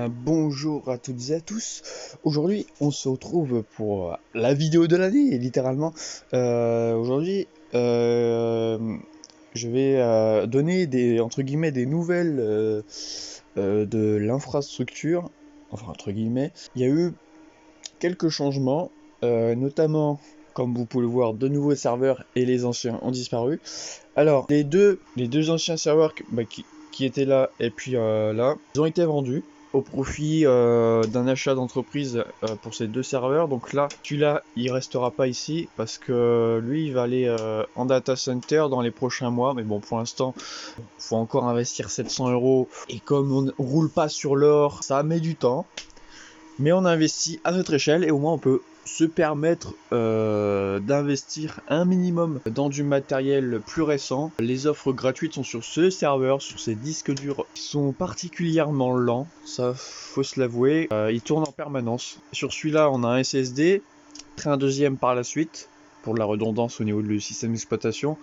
bonjour à toutes et à tous. Aujourd'hui, on se retrouve pour la vidéo de l'année, littéralement. Aujourd'hui, je vais donner entre guillemets des nouvelles de l'infrastructure. Enfin, entre guillemets, il y a eu quelques changements, notamment, comme vous pouvez le voir, de nouveaux serveurs et les anciens ont disparu. Alors, les deux anciens serveurs qui étaient là et puis là, ils ont été vendus au profit d'un achat d'entreprise pour ces deux serveurs. Donc là, celui-là, il restera pas ici parce que lui, il va aller en data center dans les prochains mois. Mais bon, pour l'instant, faut encore investir 700 €. Et comme on roule pas sur l'or, ça met du temps. Mais on investit à notre échelle et au moins on peut se permettre d'investir un minimum dans du matériel plus récent. Les offres gratuites sont sur ce serveur, sur ces disques durs qui sont particulièrement lents, ça faut se l'avouer. Ils tournent en permanence. Sur celui-là on a un SSD, un deuxième par la suite pour de la redondance au niveau du système d'exploitation,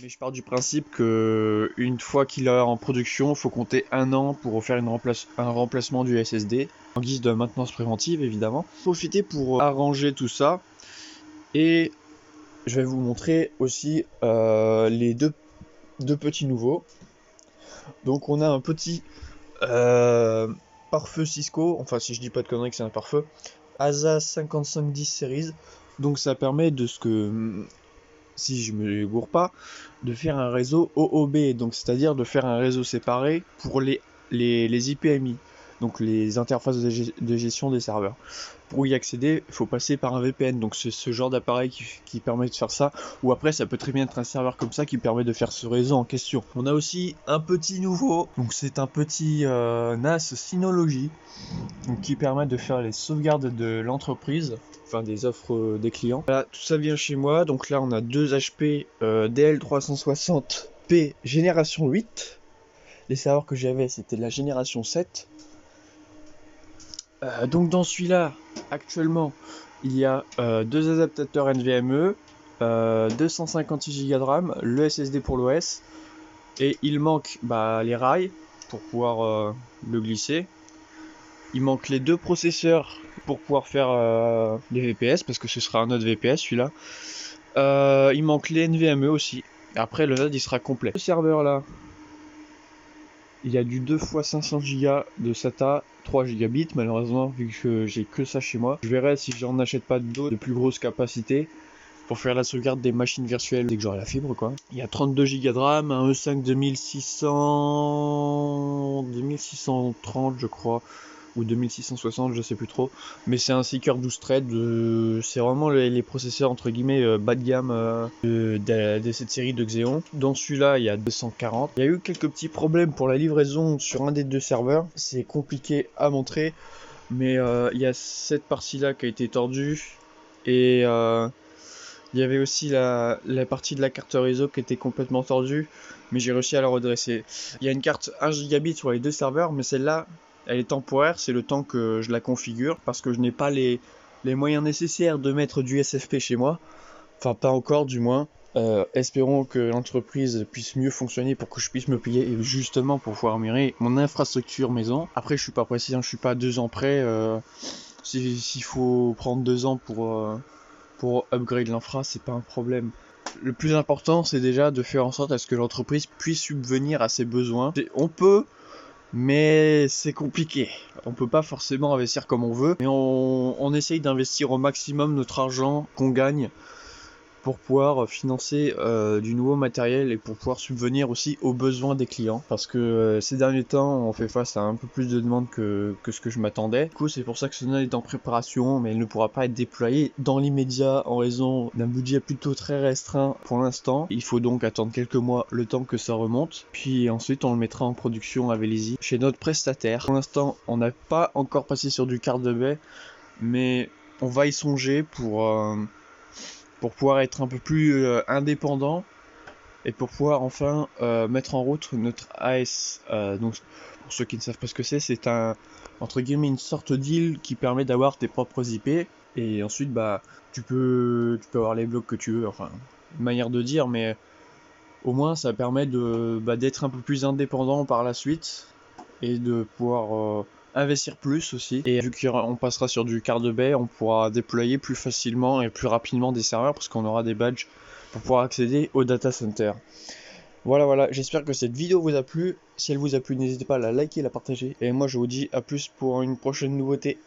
mais je pars du principe que une fois qu'il est en production, il faut compter 1 an pour faire un remplacement du SSD en guise de maintenance préventive évidemment. Profitez pour arranger tout ça et je vais vous montrer aussi les deux petits nouveaux. Donc on a un petit pare-feu Cisco, enfin si je dis pas de conneries que c'est un pare-feu, ASA 5510 Series. Donc ça permet de si je me gourre pas, de faire un réseau OOB, donc c'est-à-dire de faire un réseau séparé pour les IPMI, donc les interfaces de gestion des serveurs. Pour y accéder, il faut passer par un VPN, donc c'est ce genre d'appareil qui permet de faire ça, ou après ça peut très bien être un serveur comme ça qui permet de faire ce réseau en question. On a aussi un petit nouveau, donc c'est un petit NAS Synology, donc qui permet de faire les sauvegardes de l'entreprise, enfin des offres des clients. Voilà, tout ça vient chez moi, donc là on a deux HP DL360P génération 8. Les serveurs que j'avais c'était de la génération 7. Donc dans celui-là, actuellement, il y a deux adaptateurs NVMe, 256 Go de RAM, le SSD pour l'OS, et il manque les rails pour pouvoir le glisser. Il manque les deux processeurs pour pouvoir faire les VPS, parce que ce sera un autre VPS celui-là. Il manque les NVMe aussi. Après le NOD il sera complet. Ce serveur là, il y a du 2 x 500 Go de SATA, 3 Gb malheureusement vu que j'ai que ça chez moi. Je verrai si j'en achète pas d'autres de plus grosse capacité pour faire la sauvegarde des machines virtuelles dès que j'aurai la fibre quoi. Il y a 32 Go de RAM, un E5 2630 je crois, ou 2660 je sais plus trop, mais c'est un Seeker 12 threads, c'est vraiment les processeurs entre guillemets bas de gamme de cette série de Xeon. Dans celui-là il y a 240. Il y a eu quelques petits problèmes pour la livraison sur un des deux serveurs, c'est compliqué à montrer, mais il y a cette partie là qui a été tordue, et il y avait aussi la partie de la carte réseau qui était complètement tordue, mais j'ai réussi à la redresser. Il y a une carte 1 Gb sur les deux serveurs, mais celle-là elle est temporaire, c'est le temps que je la configure, parce que je n'ai pas les moyens nécessaires de mettre du SFP chez moi. Enfin, pas encore du moins. Espérons que l'entreprise puisse mieux fonctionner pour que je puisse me payer, et justement pour pouvoir améliorer mon infrastructure maison. Après, je suis pas précis, je suis pas à 2 ans près. S'il faut prendre 2 ans pour upgrade l'infra, c'est pas un problème. Le plus important, c'est déjà de faire en sorte à ce que l'entreprise puisse subvenir à ses besoins. On peut, mais c'est compliqué. On peut pas forcément investir comme on veut, mais on essaye d'investir au maximum notre argent qu'on gagne pour pouvoir financer du nouveau matériel et pour pouvoir subvenir aussi aux besoins des clients, parce que ces derniers temps on fait face à un peu plus de demandes que ce que je m'attendais. Du coup c'est pour ça que ce node est en préparation, mais il ne pourra pas être déployé dans l'immédiat en raison d'un budget plutôt très restreint pour l'instant. Il faut donc attendre quelques mois le temps que ça remonte, puis ensuite on le mettra en production à Vélizy chez notre prestataire. Pour l'instant on n'a pas encore passé sur du carte de baie, mais on va y songer pour pouvoir être un peu plus indépendant et pour pouvoir enfin mettre en route notre AS. Donc pour ceux qui ne savent pas ce que c'est entre guillemets une sorte d'île qui permet d'avoir tes propres IP, et ensuite tu peux avoir les blocs que tu veux, enfin une manière de dire, mais au moins ça permet d'être un peu plus indépendant par la suite et de pouvoir investir plus aussi. Et vu qu'on passera sur du card de baie, on pourra déployer plus facilement et plus rapidement des serveurs parce qu'on aura des badges pour pouvoir accéder au data center. Voilà, j'espère que cette vidéo vous a plu. Si elle vous a plu, n'hésitez pas à la liker, la partager. Et moi je vous dis à plus pour une prochaine nouveauté.